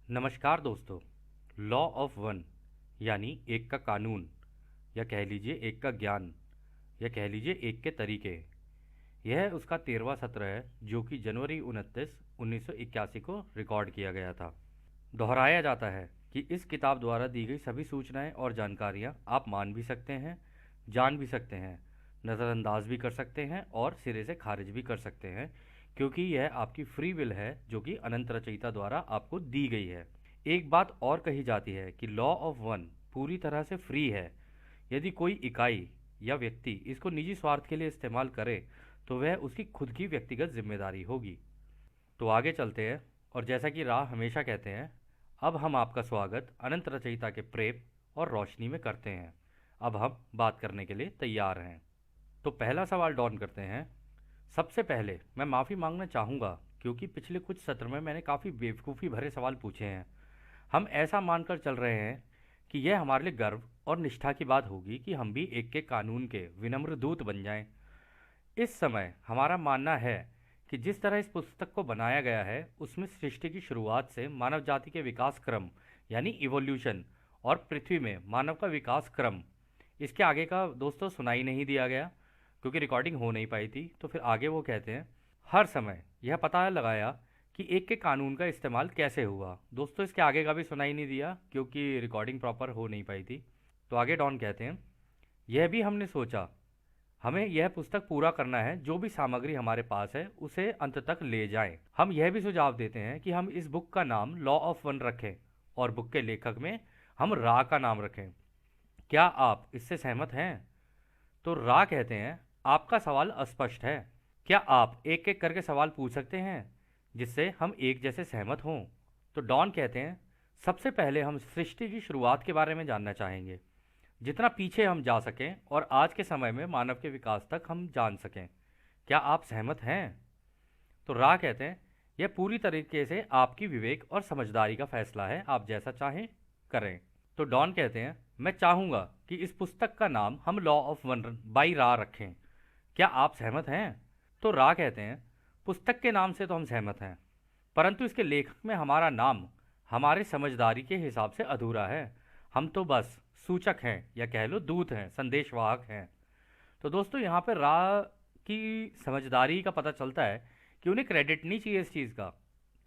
नमस्कार दोस्तों। Law of one यानी एक का कानून, या कह लीजिए एक का ज्ञान, या कह लीजिए एक के तरीके। यह उसका 13वां सत्र है जो कि जनवरी 1981 को रिकॉर्ड किया गया था। दोहराया जाता है कि इस किताब द्वारा दी गई सभी सूचनाएं और जानकारियां आप मान भी सकते हैं, जान भी सकते हैं, नज़रअंदाज भी कर सकते हैं और सिरे से खारिज भी कर सकते हैं, क्योंकि यह आपकी फ्री विल है जो कि अनंत रचयिता द्वारा आपको दी गई है। एक बात और कही जाती है कि लॉ ऑफ वन पूरी तरह से फ्री है। यदि कोई इकाई या व्यक्ति इसको निजी स्वार्थ के लिए इस्तेमाल करे तो वह उसकी खुद की व्यक्तिगत जिम्मेदारी होगी। तो आगे चलते हैं, और जैसा कि राह हमेशा कहते हैं, अब हम आपका स्वागत अनंत रचयिता के प्रेम और रोशनी में करते हैं। अब हम बात करने के लिए तैयार हैं। तो पहला सवाल डॉन करते हैं। सबसे पहले मैं माफ़ी मांगना चाहूँगा क्योंकि पिछले कुछ सत्र में मैंने काफ़ी बेवकूफ़ी भरे सवाल पूछे हैं। हम ऐसा मानकर चल रहे हैं कि यह हमारे लिए गर्व और निष्ठा की बात होगी कि हम भी एक के कानून के विनम्र दूत बन जाएं। इस समय हमारा मानना है कि जिस तरह इस पुस्तक को बनाया गया है उसमें सृष्टि की शुरुआत से मानव जाति के विकास क्रम यानी इवोल्यूशन और पृथ्वी में मानव का विकास क्रम, इसके आगे का दोस्तों सुनाई नहीं दिया गया क्योंकि रिकॉर्डिंग हो नहीं पाई थी। तो फिर आगे वो कहते हैं हर समय यह पता लगाया कि एक के कानून का इस्तेमाल कैसे हुआ। दोस्तों इसके आगे का भी सुनाई नहीं दिया क्योंकि रिकॉर्डिंग प्रॉपर हो नहीं पाई थी। तो आगे डॉन कहते हैं यह भी हमने सोचा हमें यह पुस्तक पूरा करना है, जो भी सामग्री हमारे पास है उसे अंत तक ले जाएं। हम यह भी सुझाव देते हैं कि हम इस बुक का नाम लॉ ऑफ वन रखें और बुक के लेखक में हम रा का नाम रखें। क्या आप इससे सहमत हैं? तो रा कहते हैं आपका सवाल अस्पष्ट है। क्या आप एक एक करके सवाल पूछ सकते हैं जिससे हम एक जैसे सहमत हों? तो डॉन कहते हैं सबसे पहले हम सृष्टि की शुरुआत के बारे में जानना चाहेंगे, जितना पीछे हम जा सकें और आज के समय में मानव के विकास तक हम जान सकें। क्या आप सहमत हैं? तो रा कहते हैं यह पूरी तरीके से आपकी विवेक और समझदारी का फैसला है, आप जैसा चाहें करें। तो डॉन कहते हैं मैं चाहूँगा कि इस पुस्तक का नाम हम लॉ ऑफ वन बाई रा रखें। क्या आप सहमत हैं? तो रा कहते हैं पुस्तक के नाम से तो हम सहमत हैं, परंतु इसके लेखक में हमारा नाम हमारे समझदारी के हिसाब से अधूरा है। हम तो बस सूचक हैं, या कह लो दूत हैं, संदेशवाहक हैं। तो दोस्तों यहाँ पर रा की समझदारी का पता चलता है कि उन्हें क्रेडिट नहीं चाहिए इस चीज़ का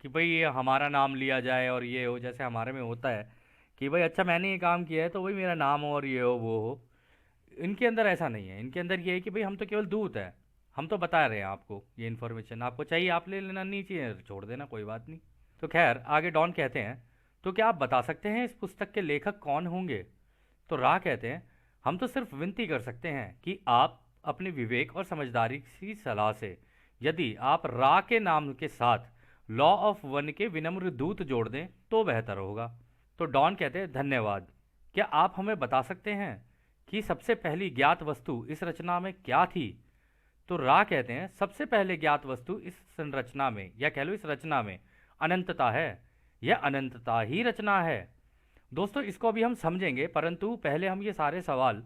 कि भाई ये हमारा नाम लिया जाए और ये हो, जैसे हमारे में होता है कि भाई अच्छा मैंने ये काम किया है तो भाई मेरा नाम हो और ये हो वो हो। इनके अंदर ऐसा नहीं है। इनके अंदर ये है कि भाई हम तो केवल दूत हैं, हम तो बता रहे हैं आपको ये इन्फॉर्मेशन, आपको चाहिए आप ले लेना, नहीं चाहिए छोड़ देना, कोई बात नहीं। तो खैर आगे डॉन कहते हैं तो क्या आप बता सकते हैं इस पुस्तक के लेखक कौन होंगे? तो राह कहते हैं हम तो सिर्फ विनती कर सकते हैं कि आप अपने विवेक और समझदारी की सलाह से यदि आप रा के नाम के साथ लॉ ऑफ वन के विनम्र दूत जोड़ दें तो बेहतर होगा। तो डॉन कहते हैं धन्यवाद। क्या आप हमें बता सकते हैं कि सबसे पहली ज्ञात वस्तु इस रचना में क्या थी? तो रा कहते हैं सबसे पहले ज्ञात वस्तु इस संरचना में, या कह लो इस रचना में, अनंतता है। यह अनंतता ही रचना है। दोस्तों इसको अभी हम समझेंगे, परंतु पहले हम ये सारे सवाल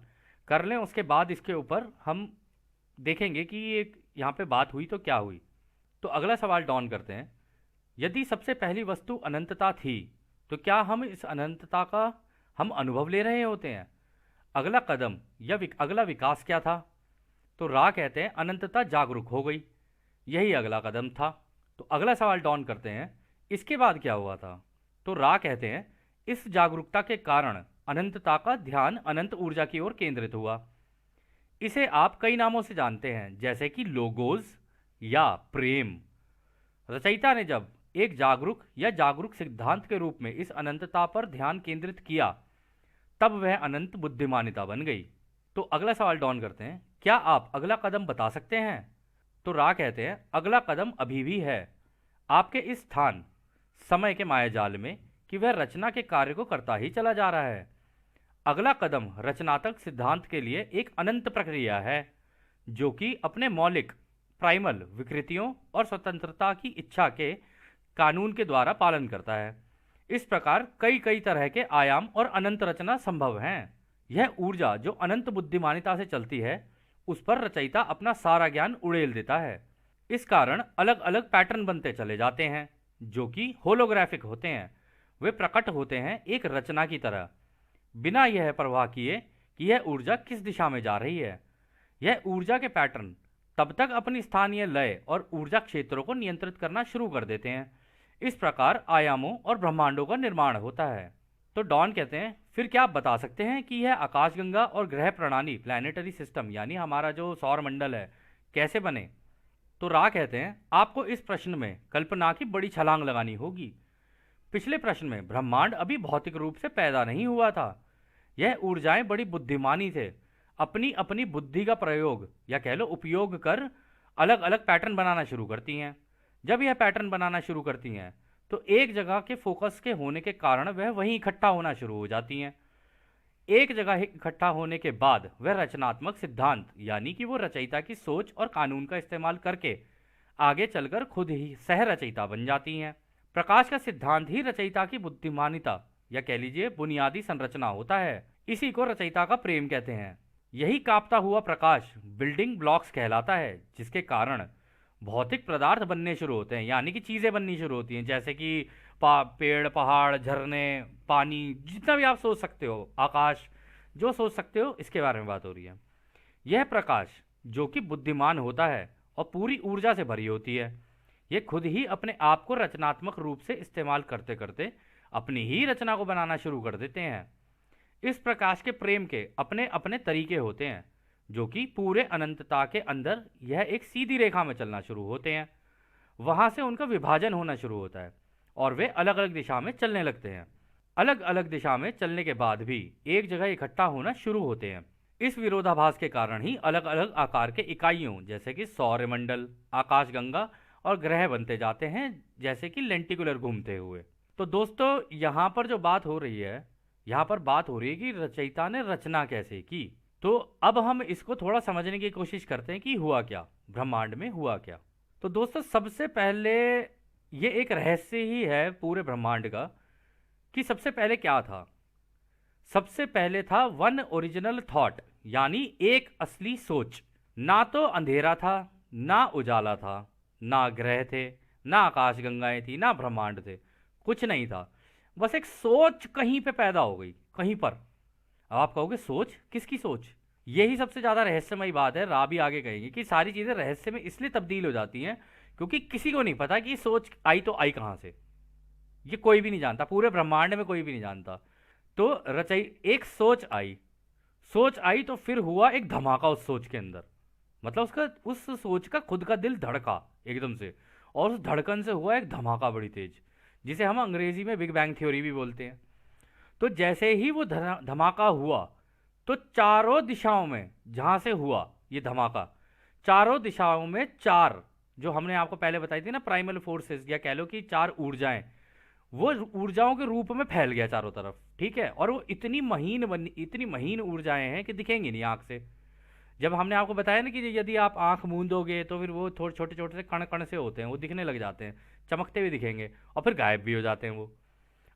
कर लें, उसके बाद इसके ऊपर हम देखेंगे कि ये यहाँ पे बात हुई तो क्या हुई। तो अगला सवाल डॉन करते हैं यदि सबसे पहली वस्तु अनंतता थी तो क्या हम इस अनंतता का हम अनुभव ले रहे होते हैं? अगला कदम या अगला विकास क्या था? तो रा कहते हैं अनंतता जागरूक हो गई, यही अगला कदम था। तो अगला सवाल डॉन करते हैं इसके बाद क्या हुआ था? तो रा कहते हैं इस जागरूकता के कारण अनंतता का ध्यान अनंत ऊर्जा की ओर केंद्रित हुआ। इसे आप कई नामों से जानते हैं, जैसे कि लोगोस या प्रेम। रचयिता ने जब एक जागरूक या जागरूक सिद्धांत के रूप में इस अनंतता पर ध्यान केंद्रित किया तब वह अनंत बुद्धिमानिता बन गई। तो अगला सवाल डॉन करते हैं क्या आप अगला कदम बता सकते हैं? तो रा कहते हैं अगला कदम अभी भी है आपके इस स्थान समय के मायाजाल में कि वह रचना के कार्य को करता ही चला जा रहा है। अगला कदम रचनात्मक सिद्धांत के लिए एक अनंत प्रक्रिया है जो कि अपने मौलिक प्राइमल विकृतियों और स्वतंत्रता की इच्छा के कानून के द्वारा पालन करता है। इस प्रकार कई कई तरह के आयाम और अनंत रचना संभव हैं। यह ऊर्जा जो अनंत बुद्धिमानिता से चलती है उस पर रचयिता अपना सारा ज्ञान उड़ेल देता है। इस कारण अलग अलग पैटर्न बनते चले जाते हैं जो कि होलोग्राफिक होते हैं। वे प्रकट होते हैं एक रचना की तरह, बिना यह परवाह किए कि यह ऊर्जा किस दिशा में जा रही है। यह ऊर्जा के पैटर्न तब तक अपनी स्थानीय लय और ऊर्जा क्षेत्रों को नियंत्रित करना शुरू कर देते हैं। इस प्रकार आयामों और ब्रह्मांडों का निर्माण होता है। तो डॉन कहते हैं, फिर क्या आप बता सकते हैं कि यह आकाशगंगा और ग्रह प्रणाली प्लानिटरी सिस्टम यानी हमारा जो सौर मंडल है कैसे बने? तो रा कहते हैं, आपको इस प्रश्न में कल्पना की बड़ी छलांग लगानी होगी। पिछले प्रश्न में ब्रह्मांड अभी भौतिक रूप से पैदा नहीं हुआ था। यह ऊर्जाएं बड़ी बुद्धिमानी से अपनी अपनी बुद्धि का प्रयोग या कह लो उपयोग कर अलग अलग पैटर्न बनाना शुरू करती हैं। जब यह पैटर्न बनाना शुरू करती हैं तो एक जगह के फोकस के होने के कारण वह वहीं इकट्ठा होना शुरू हो जाती हैं। एक जगह इकट्ठा होने के बाद वह रचनात्मक सिद्धांत यानी कि वो रचयिता की सोच और कानून का इस्तेमाल करके आगे चलकर खुद ही सह रचयिता बन जाती हैं। प्रकाश का सिद्धांत ही रचयिता की बुद्धिमानिता या कह लीजिए बुनियादी संरचना होता है। इसी को रचयिता का प्रेम कहते हैं। यही कांपता हुआ प्रकाश बिल्डिंग ब्लॉक्स कहलाता है, जिसके कारण भौतिक पदार्थ बनने शुरू होते हैं, यानी कि चीजें बननी शुरू होती हैं, जैसे कि पेड़, पहाड़, झरने, पानी, जितना भी आप सोच सकते हो, आकाश, जो सोच सकते हो इसके बारे में बात हो रही है। यह प्रकाश जो कि बुद्धिमान होता है और पूरी ऊर्जा से भरी होती है, ये खुद ही अपने आप को रचनात्मक रूप से इस्तेमाल करते करते अपनी ही रचना को बनाना शुरू कर देते हैं। इस प्रकाश के प्रेम के अपने अपने तरीके होते हैं, जो कि पूरे अनंतता के अंदर यह एक सीधी रेखा में चलना शुरू होते हैं। वहां से उनका विभाजन होना शुरू होता है और वे अलग अलग दिशा में चलने लगते हैं। अलग अलग दिशा में चलने के बाद भी एक जगह इकट्ठा होना शुरू होते हैं। इस विरोधाभास के कारण ही अलग अलग आकार के इकाइयों जैसे कि सौरमंडल, आकाशगंगा और ग्रह बनते जाते हैं, जैसे कि लेंटिकुलर घूमते हुए। तो दोस्तों यहाँ पर जो बात हो रही है, यहाँ पर बात हो रही है कि रचयिता ने रचना कैसे की। तो अब हम इसको थोड़ा समझने की कोशिश करते हैं कि हुआ क्या, ब्रह्मांड में हुआ क्या। तो दोस्तों सबसे पहले ये एक रहस्य ही है पूरे ब्रह्मांड का कि सबसे पहले क्या था। सबसे पहले था वन ओरिजिनल थॉट, यानी एक असली सोच। ना तो अंधेरा था, ना उजाला था, ना ग्रह थे, ना आकाशगंगाएं थी, ना ब्रह्मांड थे, कुछ नहीं था। बस एक सोच कहीं पे पैदा हो गई, कहीं पर। अब आप कहोगे सोच, किसकी सोच? यही सबसे ज्यादा रहस्यमयी बात है। रा भी आगे कहेंगे कि सारी चीजें रहस्य में इसलिए तब्दील हो जाती हैं क्योंकि किसी को नहीं पता कि ये सोच आई तो आई कहां से। ये कोई भी नहीं जानता, पूरे ब्रह्मांड में कोई भी नहीं जानता। तो एक सोच आई तो फिर हुआ एक धमाका उस सोच के अंदर। मतलब उसका, उस सोच का खुद का दिल धड़का एकदम से, और उस धड़कन से हुआ एक धमाका बड़ी तेज, जिसे हम अंग्रेजी में बिग बैंग थ्योरी भी बोलते हैं। तो जैसे ही वो धमाका हुआ तो चारों दिशाओं में जहां से हुआ ये धमाका, चारों दिशाओं में चार, जो हमने आपको पहले बताई थी ना, प्राइमल फोर्सेस या कह लो कि चार ऊर्जाएं, वो ऊर्जाओं के रूप में फैल गया चारों तरफ। ठीक है, और वो इतनी महीन ऊर्जाएं हैं कि दिखेंगी नहीं आंख से। जब हमने आपको बताया ना कि यदि आप आंख मूंदोगे तो फिर वो थोड़े छोटे छोटे से कण कण से होते हैं, वो दिखने लग जाते हैं, चमकते हुए दिखेंगे और फिर गायब भी हो जाते हैं वो।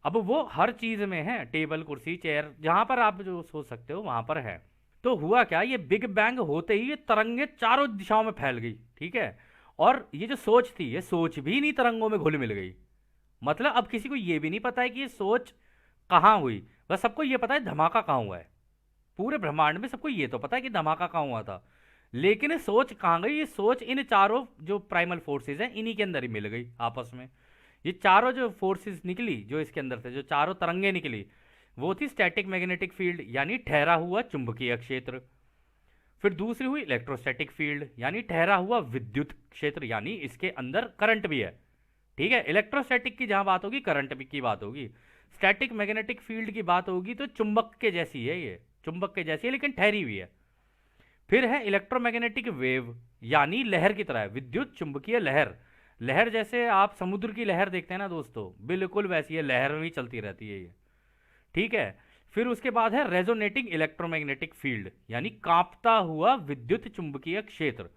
अब वो हर चीज में है, टेबल, कुर्सी, चेयर, जहां पर आप जो सोच सकते हो वहां पर है। तो हुआ क्या, ये बिग बैंग होते ही ये तरंगे चारों दिशाओं में फैल गई। ठीक है, और ये जो सोच थी, ये सोच भी नहीं तरंगों में घुल मिल गई। मतलब अब किसी को ये भी नहीं पता है कि ये सोच कहाँ हुई, बस सबको ये पता है धमाका कहाँ हुआ है। पूरे ब्रह्मांड में सबको ये तो पता है कि धमाका कहाँ हुआ था, लेकिन ये सोच कहाँ गई? ये सोच इन चारों जो प्राइमल फोर्सेज हैं इन्हीं के अंदर ही मिल गई आपस में। ये चारों जो फोर्सेस निकली, जो इसके अंदर थे, जो चारों तरंगे निकली, वो थी स्टैटिक मैग्नेटिक फील्ड यानी ठहरा हुआ चुंबकीय क्षेत्र। फिर दूसरी हुई इलेक्ट्रोस्टैटिक फील्ड यानी ठहरा हुआ विद्युत क्षेत्र, यानी इसके अंदर करंट भी है। ठीक है, इलेक्ट्रोस्टैटिक की जहां बात होगी करंट की बात होगी, स्टैटिक मैग्नेटिक फील्ड की बात होगी तो चुंबक के जैसी है, ये चुंबक के जैसी है लेकिन ठहरी हुई है। फिर है इलेक्ट्रोमैग्नेटिक वेव यानी लहर की तरह, विद्युत चुंबकीय लहर। लहर जैसे आप समुद्र की लहर देखते हैं ना दोस्तों, बिल्कुल वैसी है, लहर भी चलती रहती है ये। ठीक है, फिर उसके बाद है रेजोनेटिंग इलेक्ट्रोमैग्नेटिक फील्ड यानी कांपता हुआ विद्युत चुंबकीय क्षेत्र।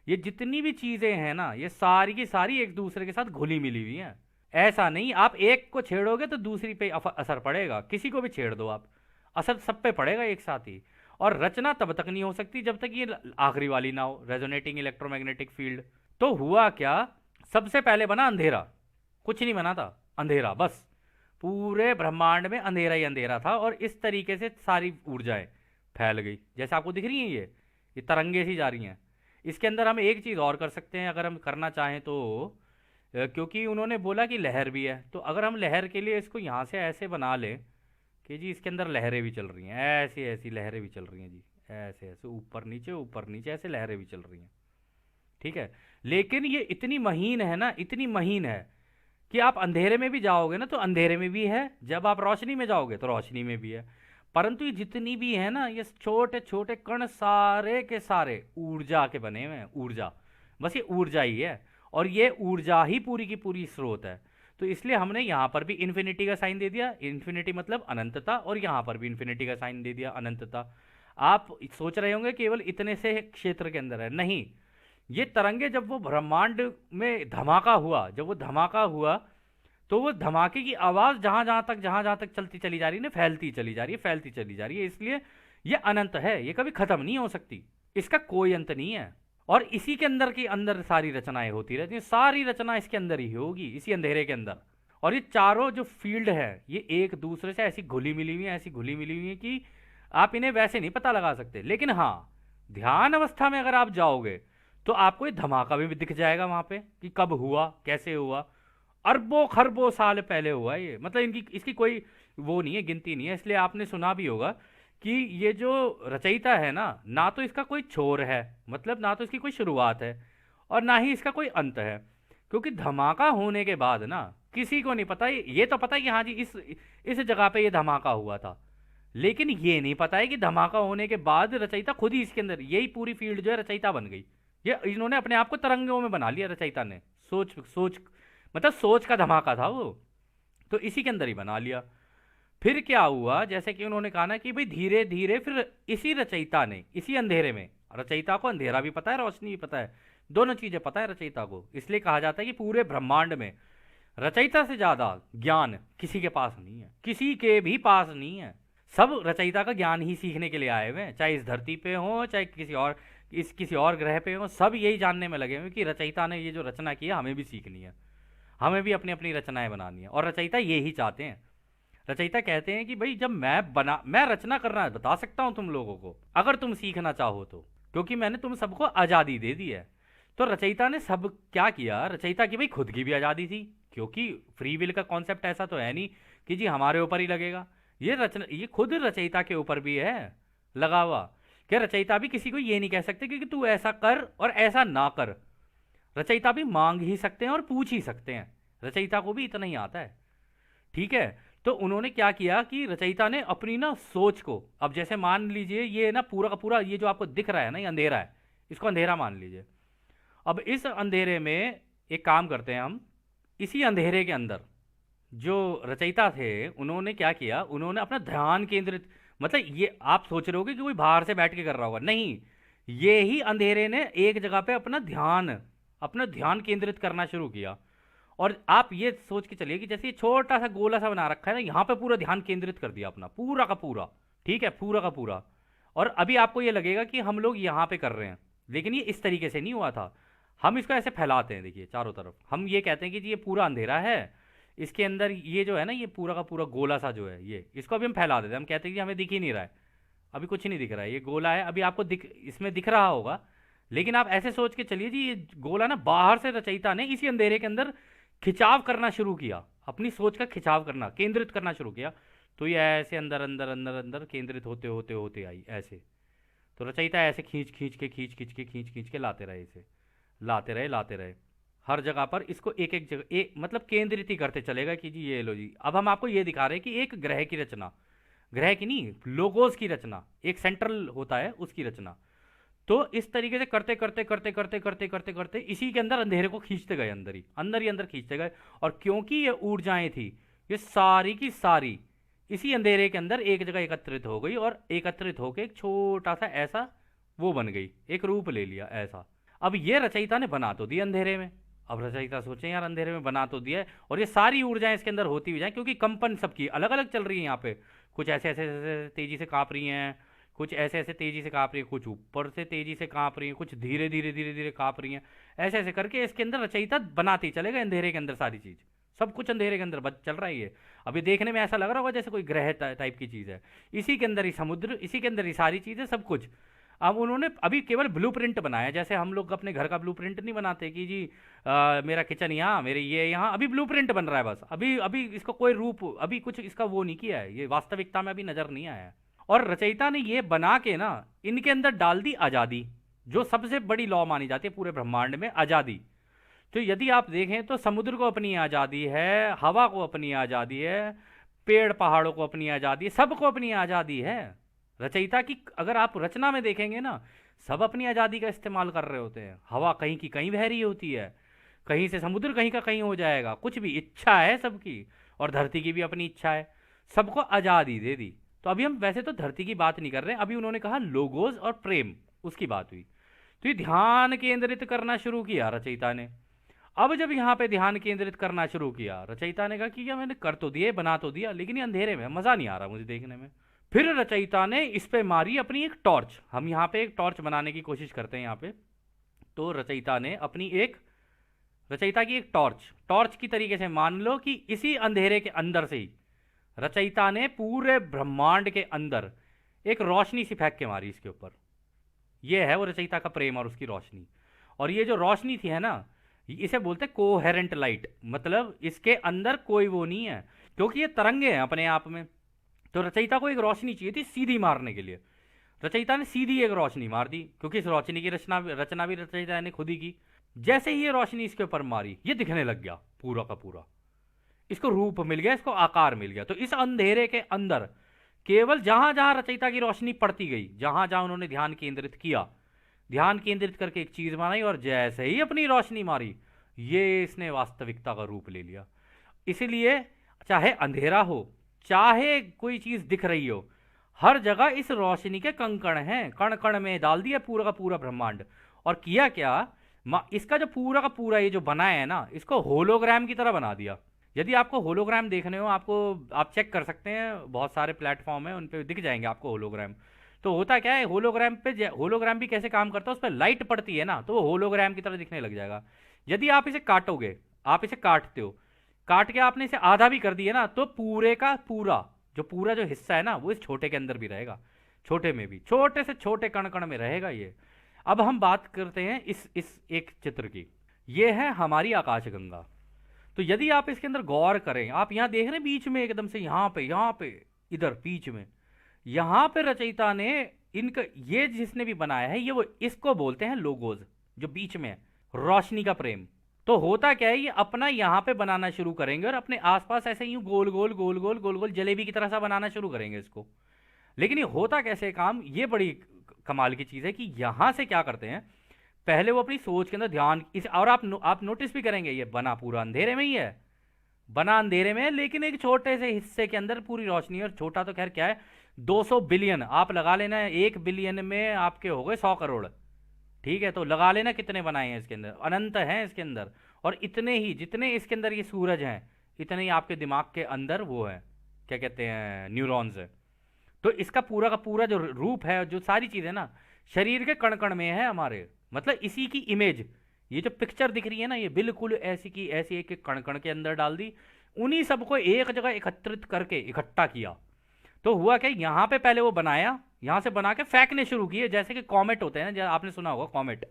ये जितनी भी चीजें हैं ना, ये सारी की सारी एक दूसरे के साथ घुली मिली हुई हैं। ऐसा नहीं आप एक को छेड़ोगे तो दूसरी पे असर पड़ेगा, किसी को भी छेड़ दो आप, असर सब पे पड़ेगा एक साथ ही। और रचना तब तक नहीं हो सकती जब तक ये आखिरी वाली ना हो, रेजोनेटिंग इलेक्ट्रोमैग्नेटिक फील्ड। तो हुआ क्या, सबसे पहले बना अंधेरा, कुछ नहीं बना था, अंधेरा बस। पूरे ब्रह्मांड में अंधेरा ही अंधेरा था और इस तरीके से सारी ऊर्जाएं फैल गई। जैसे आपको दिख रही हैं ये तरंगे सी जा रही हैं। इसके अंदर हम एक चीज़ और कर सकते हैं अगर हम करना चाहें तो, क्योंकि उन्होंने बोला कि लहर भी है, तो अगर हम लहर के लिए इसको यहाँ से ऐसे बना लें कि जी इसके अंदर लहरें भी चल रही हैं, ऐसी ऐसी लहरें भी चल रही हैं जी, ऐसे ऐसे ऊपर नीचे ऐसे लहरें भी चल रही हैं। ठीक है, लेकिन ये इतनी महीन है ना, इतनी महीन है कि आप अंधेरे में भी जाओगे ना तो अंधेरे में भी है, जब आप रोशनी में जाओगे तो रोशनी में भी है। परंतु ये जितनी भी है ना, ये छोटे छोटे कण सारे के सारे ऊर्जा के बने हुए हैं, ऊर्जा, बस ये ऊर्जा ही है। और ये ऊर्जा ही पूरी की पूरी स्रोत है। तो इसलिए हमने यहाँ पर भी इन्फिनिटी का साइन दे दिया, इन्फिनिटी मतलब अनंतता, और यहाँ पर भी इन्फिनिटी का साइन दे दिया, अनंतता। आप सोच रहे होंगे केवल इतने से क्षेत्र के अंदर है, नहीं। ये तरंगे जब वो ब्रह्मांड में धमाका हुआ, जब वो धमाका हुआ तो वो धमाके की आवाज जहां जहां तक चलती चली जा रही है ना, फैलती चली जा रही है, फैलती चली जा रही है। इसलिए ये अनंत है, ये कभी खत्म नहीं हो सकती, इसका कोई अंत नहीं है। और इसी के अंदर की अंदर सारी रचनाएं होती रहती हैं, सारी रचना इसके अंदर ही होगी, इसी अंधेरे के अंदर। और ये चारों जो फील्ड है ये एक दूसरे से ऐसी घुली मिली हुई है, ऐसी घुली मिली हुई है कि आप इन्हें वैसे नहीं पता लगा सकते। लेकिन हाँ, ध्यान अवस्था में अगर आप जाओगे तो आपको ये धमाका भी दिख जाएगा वहां पे कि कब हुआ, कैसे हुआ। अरबों खरबों साल पहले हुआ ये, मतलब इनकी इसकी कोई वो नहीं है, गिनती नहीं है। इसलिए आपने सुना भी होगा कि ये जो रचयिता है ना, ना तो इसका कोई छोर है, मतलब ना तो इसकी कोई शुरुआत है और ना ही इसका कोई अंत है। क्योंकि धमाका होने के बाद ना किसी को नहीं पता, ये तो पता है कि हाँ जी इस जगह पे ये धमाका हुआ था, लेकिन ये नहीं पता है कि धमाका होने के बाद रचयिता खुद ही इसके अंदर, यही पूरी फील्ड जो है रचयिता बन गई। ये इन्होंने अपने आप को तरंगों में बना लिया रचयिता ने, सोच सोच मतलब सोच का धमाका था वो, तो इसी के अंदर ही बना लिया। फिर क्या हुआ, जैसे कि उन्होंने कहा ना कि भाई धीरे धीरे फिर इसी रचयिता ने, इसी अंधेरे में, रचयिता को अंधेरा भी पता है, रोशनी भी पता है, दोनों चीजें पता है रचयिता को। इसलिए कहा जाता है कि पूरे ब्रह्मांड में रचयिता से ज्यादा ज्ञान किसी के पास नहीं है, किसी के भी पास नहीं है। सब रचयिता का ज्ञान ही सीखने के लिए आए हुए हैं, चाहे इस धरती पे हो चाहे किसी और ग्रह पे हो, सब यही जानने में लगे हुए कि रचयिता ने ये जो रचना की है हमें भी सीखनी है, हमें भी अपनी अपनी रचनाएं बनानी है। और रचयिता ये ही चाहते हैं। रचयिता कहते हैं कि भाई जब मैं रचना करना बता सकता हूं तुम लोगों को, अगर तुम सीखना चाहो तो, क्योंकि मैंने तुम सबको आज़ादी दे दी है। तो रचयिता ने सब क्या किया, रचयिता की भाई खुद की भी आज़ादी थी, क्योंकि फ्री विल का कॉन्सेप्ट ऐसा तो है नहीं कि जी हमारे ऊपर ही लगेगा, ये खुद रचयिता के ऊपर भी है लगा हुआ। क्या रचयिता भी किसी को ये नहीं कह सकते कि तू ऐसा कर और ऐसा ना कर। रचयिता भी मांग ही सकते हैं और पूछ ही सकते हैं, रचयिता को भी इतना ही आता है। ठीक है, तो उन्होंने क्या किया कि रचयिता ने अपनी ना सोच को, अब जैसे मान लीजिए ये ना पूरा का पूरा ये जो आपको दिख रहा है ना, ये अंधेरा है, इसको अंधेरा मान लीजिए। अब इस अंधेरे में एक काम करते हैं हम, इसी अंधेरे के अंदर जो रचयिता थे उन्होंने क्या किया, उन्होंने अपना ध्यान केंद्रित, मतलब ये आप सोच रहे होगे कि कोई बाहर से बैठ के कर रहा होगा, नहीं, ये ही अंधेरे ने एक जगह पे अपना ध्यान केंद्रित करना शुरू किया। और आप ये सोच के चलिए कि जैसे ये छोटा सा गोला सा बना रखा है ना, यहाँ पे पूरा ध्यान केंद्रित कर दिया अपना, पूरा का पूरा, ठीक है, पूरा का पूरा। और अभी आपको ये लगेगा कि हम लोग यहाँ पे कर रहे हैं, लेकिन ये इस तरीके से नहीं हुआ था। हम इसको ऐसे फैलाते हैं, देखिए चारों तरफ, हम ये कहते हैं कि जी ये पूरा अंधेरा है, इसके अंदर ये जो है ना, ये पूरा का पूरा गोला सा जो है, ये इसको अभी हम फैला देते हैं, हम कहते हैं कि हमें दिख ही नहीं रहा है, अभी कुछ नहीं दिख रहा है, ये गोला है, अभी आपको इसमें दिख रहा होगा। लेकिन आप ऐसे सोच के चलिए जी ये गोला ना बाहर से रचयिता ने इसी अंधेरे के अंदर खिंचाव करना शुरू किया, अपनी सोच का खिंचाव करना, केंद्रित करना शुरू किया। तो ये ऐसे अंदर अंदर अंदर अंदर केंद्रित होते होते होते आई ऐसे। तो रचयिता ऐसे खींच के लाते रहे, इसे लाते रहे हर जगह पर, इसको एक एक जगह एक मतलब केंद्रित ही करते चलेगा कि जी ये लो जी। अब हम आपको ये दिखा रहे हैं कि एक ग्रह की रचना, ग्रह की नहीं, लोगोस की रचना, एक सेंट्रल होता है उसकी रचना। तो इस तरीके से करते इसी के अंदर अंधेरे को खींचते गए, अंदर ही अंदर खींचते गए। और क्योंकि ये ऊर्जाएं थी, ये सारी की सारी इसी अंधेरे के अंदर एक जगह एकत्रित हो गई, और एकत्रित होकर एक छोटा सा ऐसा वो बन गई, एक रूप ले लिया ऐसा। अब ये रचयिता ने बना तो दिया अंधेरे में। अब रचयिता सोचे यार अंधेरे में बना तो दिया है, और ये सारी ऊर्जाएं इसके अंदर होती हुई जाए, क्योंकि कंपन सबकी अलग अलग चल रही है यहाँ पे, कुछ ऐसे ऐसे ऐसे तेजी से कांप रही हैं, कुछ ऐसे ऐसे तेजी से कांप रही है, कुछ ऊपर से तेजी से कांप रही है, कुछ धीरे धीरे कांप रही हैं। ऐसे ऐसे करके इसके अंदर रचयिता बनाती चलेगा अंधेरे के अंदर सारी चीज, सब कुछ अंधेरे के अंदर बच चल रहा है ये। अभी देखने में ऐसा लग रहा होगा जैसे कोई ग्रह टाइप की चीज़ है, इसी के अंदर ही समुद्र, इसी के अंदर ही सारी चीज़ें, सब कुछ। अब उन्होंने अभी केवल ब्लूप्रिंट बनाया, जैसे हम लोग अपने घर का ब्लूप्रिंट नहीं बनाते कि जी मेरा किचन यहाँ, मेरे ये यहाँ, अभी ब्लूप्रिंट बन रहा है बस। अभी अभी इसको कोई रूप, अभी कुछ इसका वो नहीं किया है, ये वास्तविकता में अभी नजर नहीं आया है। और रचयिता ने ये बना के ना इनके अंदर डाल दी आज़ादी, जो सबसे बड़ी लॉ मानी जाती है पूरे ब्रह्मांड में, आज़ादी। तो यदि आप देखें तो समुद्र को अपनी आज़ादी है, हवा को अपनी आज़ादी है, पेड़ पहाड़ों को अपनी आज़ादी है, सबको अपनी आज़ादी है। रचयिता की अगर आप रचना में देखेंगे ना, सब अपनी आज़ादी का इस्तेमाल कर रहे होते हैं। हवा कहीं की कहीं बह रही होती है, कहीं से समुद्र कहीं का कहीं हो जाएगा, कुछ भी इच्छा है सबकी। और धरती की भी अपनी इच्छा है, सबको आज़ादी दे दी। तो अभी हम वैसे तो धरती की बात नहीं कर रहे हैं, अभी उन्होंने कहा लोगोस और प्रेम, उसकी बात हुई। तो ये ध्यान केंद्रित करना शुरू किया रचयिता ने। अब जब यहाँ पे ध्यान केंद्रित करना शुरू किया, रचयिता ने कहा कि क्या मैंने कर तो दिए, बना तो दिया, लेकिन ये अंधेरे में मज़ा नहीं आ रहा मुझे देखने में। फिर रचयिता ने इस पे मारी अपनी एक टॉर्च। हम यहाँ पे एक टॉर्च बनाने की कोशिश करते हैं यहाँ पे। तो रचयिता ने अपनी एक, रचयिता की एक टॉर्च, टॉर्च की तरीके से मान लो कि इसी अंधेरे के अंदर से ही रचयिता ने पूरे ब्रह्मांड के अंदर एक रोशनी सी फेंक के मारी इसके ऊपर। यह है वो रचयिता का प्रेम और उसकी रोशनी। और ये जो रोशनी थी है ना, इसे बोलते हैं कोहेरेंट लाइट, मतलब इसके अंदर कोई वो नहीं है, क्योंकि ये तरंगे हैं अपने आप में। तो रचयिता को एक रोशनी चाहिए थी सीधी मारने के लिए, रचयिता ने सीधी एक रोशनी मार दी, क्योंकि इस रोशनी की रचना भी रचयिता ने खुद ही की। जैसे ही ये रोशनी इसके ऊपर मारी, ये दिखने लग गया पूरा का पूरा, इसको रूप मिल गया, इसको आकार मिल गया। तो इस अंधेरे के अंदर केवल जहां जहां रचयिता की रोशनी पड़ती गई, जहां जहां उन्होंने ध्यान केंद्रित किया, ध्यान केंद्रित करके एक चीज बनाई, और जैसे ही अपनी रोशनी मारी, ये इसने वास्तविकता का रूप ले लिया। इसलिए चाहे अंधेरा हो, चाहे कोई चीज दिख रही हो, हर जगह इस रोशनी के कंकण हैं, कण कण में डाल दिया पूरा का पूरा ब्रह्मांड। और किया क्या, इसका जो पूरा का पूरा ये जो बनाया है ना, इसको होलोग्राम की तरह बना दिया। यदि आपको होलोग्राम देखने हो, आपको आप चेक कर सकते हैं, बहुत सारे प्लेटफॉर्म हैं, उन पे दिख जाएंगे आपको होलोग्राम। तो होता क्या है, होलोग्राम पे, होलोग्राम भी कैसे काम करता है, उस पर लाइट पड़ती है ना, तो वो होलोग्राम की तरह दिखने लग जाएगा। यदि आप इसे काटोगे, आप इसे काटते हो, काट के आपने इसे आधा भी कर दिया ना, तो पूरे का पूरा जो हिस्सा है ना, वो इस छोटे के अंदर भी रहेगा, छोटे में भी, छोटे से छोटे कण कण में रहेगा ये। अब हम बात करते हैं इस एक चित्र की। ये है हमारी आकाशगंगा। तो यदि आप इसके अंदर गौर करें, आप यहां देख रहे हैं बीच में एकदम से, यहां पे इधर बीच में, यहां पे रचयिता ने इनका, ये जिसने भी बनाया है, ये वो, इसको बोलते हैं लोगोज, जो बीच में है, रोशनी का प्रेम। तो होता क्या है, ये अपना यहां पे बनाना शुरू करेंगे और अपने आसपास ऐसे यूं गोल गोल गोल गोल गोल गोल जलेबी की तरह सा बनाना शुरू करेंगे इसको। लेकिन ये होता कैसे काम, ये बड़ी कमाल की चीज है कि यहां से क्या करते हैं, पहले वो अपनी सोच के अंदर ध्यान इस, और आप नोटिस भी करेंगे, ये बना पूरा अंधेरे में ही है, बना अंधेरे में है, लेकिन एक छोटे से हिस्से के अंदर पूरी रोशनी है। और छोटा तो खैर क्या है, 200 बिलियन आप लगा लेना, 1 बिलियन में आपके हो गए 100 करोड़, ठीक है, तो लगा लेना कितने बनाए हैं इसके अंदर, अनंत हैं इसके अंदर। और इतने ही जितने इसके अंदर ये सूरज हैं, इतने ही आपके दिमाग के अंदर वो है, क्या कहते हैं, न्यूरॉन्स है। तो इसका पूरा का पूरा जो रूप है, जो सारी चीज़ है ना, शरीर के कण कण में है हमारे, मतलब इसी की इमेज, ये जो पिक्चर दिख रही है ना, ये बिल्कुल ऐसी की ऐसी एक एक कण कण के अंदर डाल दी, उन्हीं सबको एक जगह एकत्रित करके इकट्ठा किया। तो हुआ क्या, यहाँ पे पहले वो बनाया, यहाँ से बना के फेंकने शुरू किए, जैसे कि कॉमेट होते हैं ना, जैसे आपने सुना होगा कॉमेट,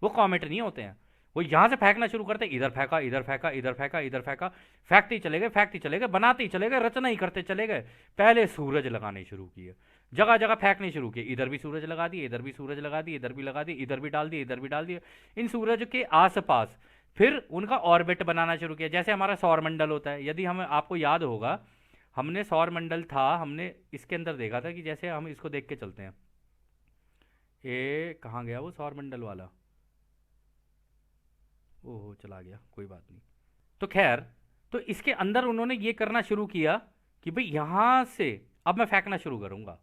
वो कॉमेट नहीं होते हैं, वो यहाँ से फेंकना शुरू करते, इधर फेंका, इधर फेंका, इधर फेंका, इधर फेंका, फेंकते ही चले गए, फेंकते ही चले गए, बनाते ही चले गए, रचना ही करते चले गए। पहले सूरज लगाने शुरू किए, जगह जगह फेंकने शुरू किए, इधर भी सूरज लगा दिए, इधर भी सूरज लगा दिए, इधर भी लगा दिए, इधर भी डाल दिए, इधर भी डाल दिए, इन सूरज के आसपास। फिर उनका ऑर्बिट बनाना शुरू किया, जैसे हमारा सौरमंडल होता है। यदि हम, आपको याद होगा, हमने सौरमंडल था, हमने इसके अंदर देखा था कि जैसे हम इसको देख के चलते हैं, ये कहाँ गया वो सौरमंडल वाला, ओहो चला गया, कोई बात नहीं। तो खैर, तो इसके अंदर उन्होंने ये करना शुरू किया कि भाई यहाँ से अब मैं फेंकना शुरू करूंगा,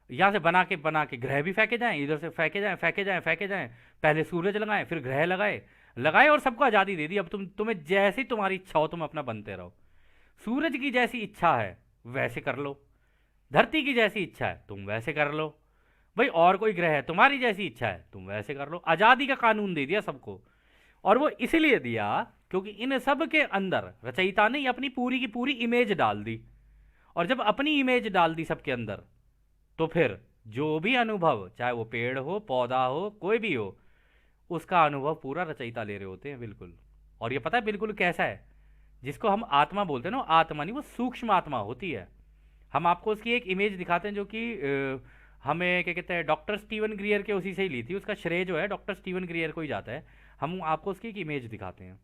यहाँ से बना के ग्रह भी फेंके जाएं, इधर से फेंके जाएं, फेंके जाएं, फेंके जाएं, पहले सूरज लगाएं, फिर ग्रह लगाए लगाए, और सबको आज़ादी दे दी। अब तुम्हें जैसी तुम्हारी इच्छा हो, तुम अपना बनते रहो। सूरज की जैसी इच्छा है वैसे कर लो, धरती की जैसी इच्छा है तुम वैसे कर लो, भाई और कोई ग्रह है, तुम्हारी जैसी इच्छा है तुम वैसे कर लो। आज़ादी का कानून दे दिया सबको। और वो इसलिए दिया क्योंकि इन सब के अंदर रचयिता ने अपनी पूरी की पूरी इमेज डाल दी, और जब अपनी इमेज डाल दी सबके अंदर, तो फिर जो भी अनुभव, चाहे वो पेड़ हो, पौधा हो, कोई भी हो, उसका अनुभव पूरा रचयिता ले रहे होते हैं, बिल्कुल। और ये पता है बिल्कुल कैसा है? जिसको हम आत्मा बोलते हैं ना, आत्मा नहीं, वो सूक्ष्म आत्मा होती है। हम आपको उसकी एक इमेज दिखाते हैं जो कि हमें क्या कहते हैं, डॉक्टर स्टीवन ग्रियर के उसी से ही ली थी, उसका श्रेय जो है डॉक्टर स्टीवन ग्रियर को ही जाता है। हम आपको उसकी एक इमेज दिखाते हैं।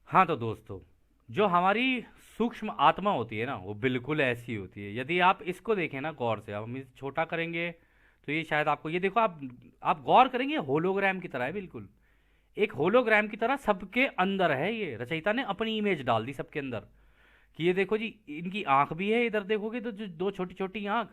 हाँ तो दोस्तों, जो हमारी सूक्ष्म आत्मा होती है ना, वो बिल्कुल ऐसी होती है। यदि आप इसको देखें ना गौर से, हम इसे छोटा करेंगे तो ये शायद आपको, ये देखो आप गौर करेंगे, होलोग्राम की तरह है बिल्कुल। एक होलोग्राम की तरह सबके अंदर है। ये रचयिता ने अपनी इमेज डाल दी सबके अंदर कि ये देखो जी, इनकी आंख भी है, इधर देखोगे तो जो दो छोटी छोटी आंख,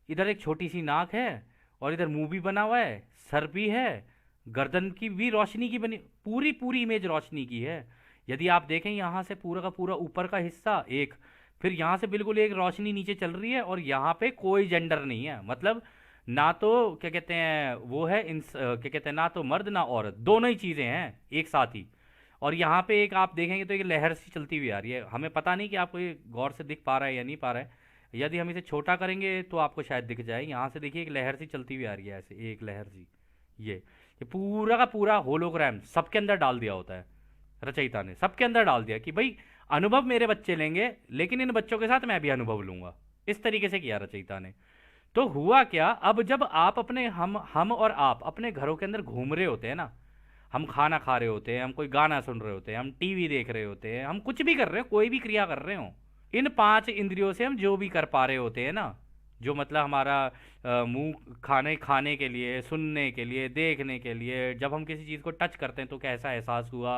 इधर एक छोटी सी नाक है, और इधर मुंह भी बना हुआ है, सर भी है, गर्दन की भी रोशनी की बनी, पूरी पूरी इमेज रोशनी की है। यदि आप देखें यहाँ से पूरा का पूरा ऊपर का हिस्सा एक, फिर यहाँ से बिल्कुल एक रोशनी नीचे चल रही है, और यहाँ पे कोई जेंडर नहीं है, मतलब ना तो क्या कहते हैं वो है क्या कहते हैं, ना तो मर्द ना औरत, दोनों ही चीज़ें हैं एक साथ ही। और यहाँ पे एक आप देखेंगे तो एक लहर सी चलती हुई आ रही है, हमें पता नहीं कि आपको ये गौर से दिख पा रहा है या नहीं पा रहा है। यदि हम इसे छोटा करेंगे तो आपको शायद दिख जाए। यहाँ से देखिए एक लहर सी चलती हुई आ रही है, ऐसे एक लहर सी। ये पूरा का पूरा होलोग्राम सबके अंदर डाल दिया होता है, रचयिता ने सबके अंदर डाल दिया कि भाई अनुभव मेरे बच्चे लेंगे, लेकिन इन बच्चों के साथ मैं भी अनुभव लूंगा। इस तरीके से किया रचयिता ने। तो हुआ क्या, अब जब आप अपने, हम और आप अपने घरों के अंदर घूम रहे होते हैं ना, हम खाना खा रहे होते हैं, हम कोई गाना सुन रहे होते हैं, हम टीवी देख रहे होते हैं, हम कुछ भी कर रहे हो, कोई भी क्रिया कर रहे हो, इन पांच इंद्रियों से हम जो भी कर पा रहे होते हैं ना, जो मतलब हमारा मुंह खाने खाने के लिए, सुनने के लिए, देखने के लिए, जब हम किसी चीज़ को टच करते हैं तो कैसा एहसास हुआ,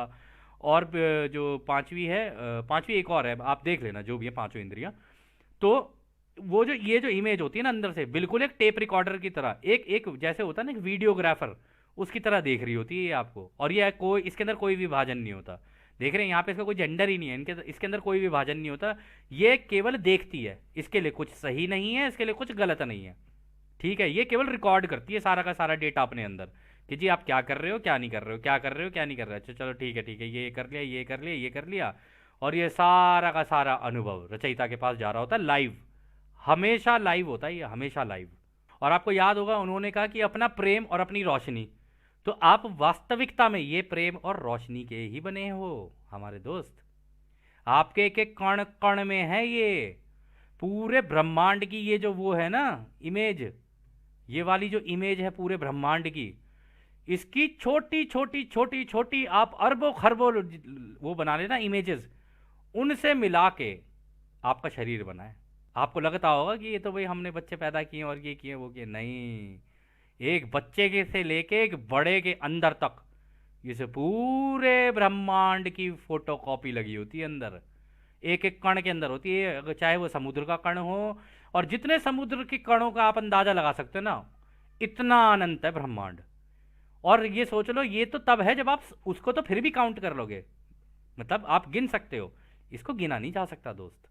और जो पांचवी है, पांचवी एक और है, आप देख लेना जो भी है पांचों इंद्रियां। तो वो जो ये जो इमेज होती है ना अंदर से, बिल्कुल एक टेप रिकॉर्डर की तरह, एक एक जैसे होता है ना एक वीडियोग्राफर, उसकी तरह देख रही होती है ये आपको। और ये कोई, इसके अंदर कोई विभाजन नहीं होता। देख रहे हैं यहाँ पे इसका कोई जेंडर ही नहीं है, इनके इसके अंदर कोई विभाजन नहीं होता। ये केवल देखती है, इसके लिए कुछ सही नहीं है, इसके लिए कुछ गलत नहीं है, ठीक है। ये केवल रिकॉर्ड करती है सारा का सारा डेटा अपने अंदर, कि जी आप क्या कर रहे हो, क्या नहीं कर रहे हो, क्या कर रहे हो, क्या नहीं कर रहे हो। अच्छा चलो ठीक है ठीक है, ये कर लिया, ये कर लिया, ये कर लिया। और ये सारा का सारा अनुभव रचयिता के पास जा रहा होता है लाइव, हमेशा लाइव होता है ये, हमेशा लाइव। और आपको याद होगा उन्होंने कहा कि अपना प्रेम और अपनी रोशनी, तो आप वास्तविकता में ये प्रेम और रोशनी के ही बने हो हमारे दोस्त। आपके एक एक कण कण में है ये, पूरे ब्रह्मांड की ये जो वो है ना इमेज, ये वाली जो इमेज है पूरे ब्रह्मांड की, इसकी छोटी छोटी छोटी छोटी आप अरबों खरबों वो बना लेना इमेजेस, उनसे मिला के आपका शरीर बना है। आपको लगता होगा कि ये तो भाई हमने बच्चे पैदा किए और ये किए वो किए, नहीं। एक बच्चे के से लेके एक बड़े के अंदर तक, इस पूरे ब्रह्मांड की फोटो कॉपी लगी होती है अंदर, एक एक कण के अंदर होती है, चाहे वो समुद्र का कण हो, और जितने समुद्र के कणों का आप अंदाजा लगा सकते हो ना, इतना अनंत है ब्रह्मांड। और ये सोच लो, ये तो तब है जब आप उसको तो फिर भी काउंट कर लोगे, मतलब आप गिन सकते हो, इसको गिना नहीं जा सकता दोस्त,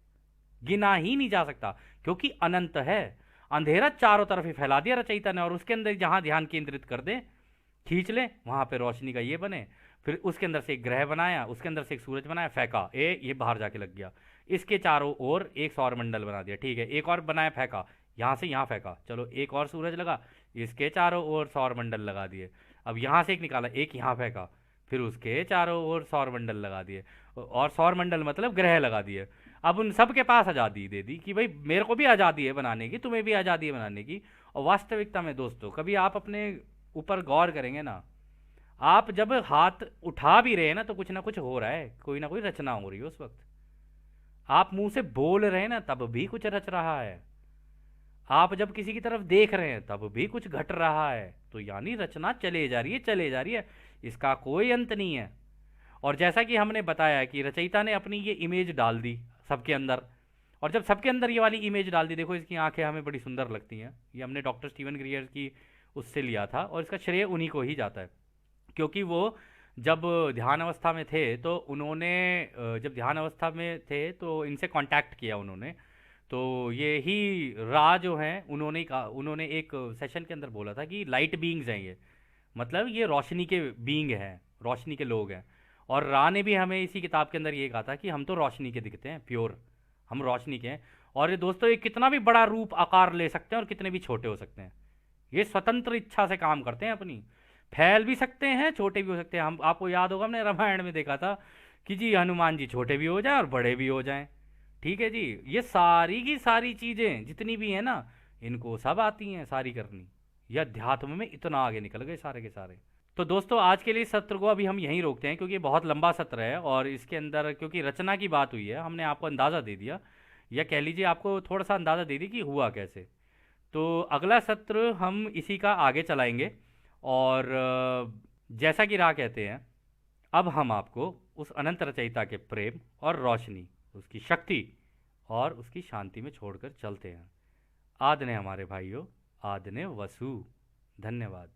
गिना ही नहीं जा सकता, क्योंकि अनंत है। अंधेरा चारों तरफ ही फैला दिया रचयिता ने, और उसके अंदर जहां ध्यान केंद्रित कर दे, खींच ले, वहां पे रोशनी का ये बने। फिर उसके अंदर से एक ग्रह बनाया, उसके अंदर से एक सूरज बनाया, फेंका, ये बाहर जाके लग गया। इसके चारों ओर एक सौर मंडल बना दिया, ठीक है, एक और बनाया, फेंका, यहां से यहां फेंका, चलो एक और सूरज लगा, इसके चारों ओर सौर मंडल लगा दिए। अब यहां से एक निकाला, एक यहां फेंका, फिर उसके चारों ओर सौर मंडल लगा दिए, और सौर मंडल मतलब ग्रह लगा दिए। अब उन सब के पास आज़ादी दे दी कि भाई मेरे को भी आज़ादी है बनाने की, तुम्हें भी आज़ादी है बनाने की। और वास्तविकता में दोस्तों, कभी आप अपने ऊपर गौर करेंगे ना, आप जब हाथ उठा भी रहे हैं ना, तो कुछ ना कुछ हो रहा है, कोई ना कोई रचना हो रही है उस वक्त। आप मुंह से बोल रहे हैं ना, तब भी कुछ रच रहा है। आप जब किसी की तरफ देख रहे हैं तब भी कुछ घट रहा है। तो यानी रचना चले जा रही है, चले जा रही है, इसका कोई अंत नहीं है। और जैसा कि हमने बताया कि रचयिता ने अपनी ये इमेज डाल दी सबके अंदर, और जब सबके अंदर ये वाली इमेज डाल दी, देखो इसकी आंखें हमें बड़ी सुंदर लगती हैं, ये हमने डॉक्टर स्टीवन ग्रियर की उससे लिया था, और इसका श्रेय उन्हीं को ही जाता है। क्योंकि वो जब ध्यान अवस्था में थे तो उन्होंने जब ध्यान अवस्था में थे तो इनसे कांटेक्ट किया उन्होंने। तो ये ही रा जो हैं उन्होंने कहा, उन्होंने एक सेशन के अंदर बोला था कि लाइट बीइंग्स हैं ये, मतलब ये रोशनी के बीइंग हैं, रोशनी के लोग हैं। और रा ने भी हमें इसी किताब के अंदर ये कहा था कि हम तो रोशनी के दिखते हैं, प्योर, हम रोशनी के हैं। और ये दोस्तों, ये कितना भी बड़ा रूप आकार ले सकते हैं और कितने भी छोटे हो सकते हैं। ये स्वतंत्र इच्छा से काम करते हैं अपनी, फैल भी सकते हैं, छोटे भी हो सकते हैं। हम, आपको याद होगा, हमने रामायण में देखा था कि जी हनुमान जी छोटे भी हो जाएं और बड़े भी हो जाएं। ठीक है जी, ये सारी की सारी चीज़ें जितनी भी हैं ना, इनको सब आती हैं सारी करनी। ये अध्यात्म में इतना आगे निकल गए सारे के सारे। तो दोस्तों, आज के लिए इस सत्र को अभी हम यहीं रोकते हैं, क्योंकि ये बहुत लंबा सत्र है और इसके अंदर क्योंकि रचना की बात हुई है, हमने आपको अंदाज़ा दे दिया, या कह लीजिए आपको थोड़ा सा अंदाज़ा दे दिया कि हुआ कैसे। तो अगला सत्र हम इसी का आगे चलाएंगे। और जैसा कि राह कहते हैं, अब हम आपको उस अनंत रचयिता के प्रेम और रोशनी, उसकी शक्ति और उसकी शांति में छोड़कर चलते हैं। आदने हमारे भाइयों, आदने वसु। धन्यवाद।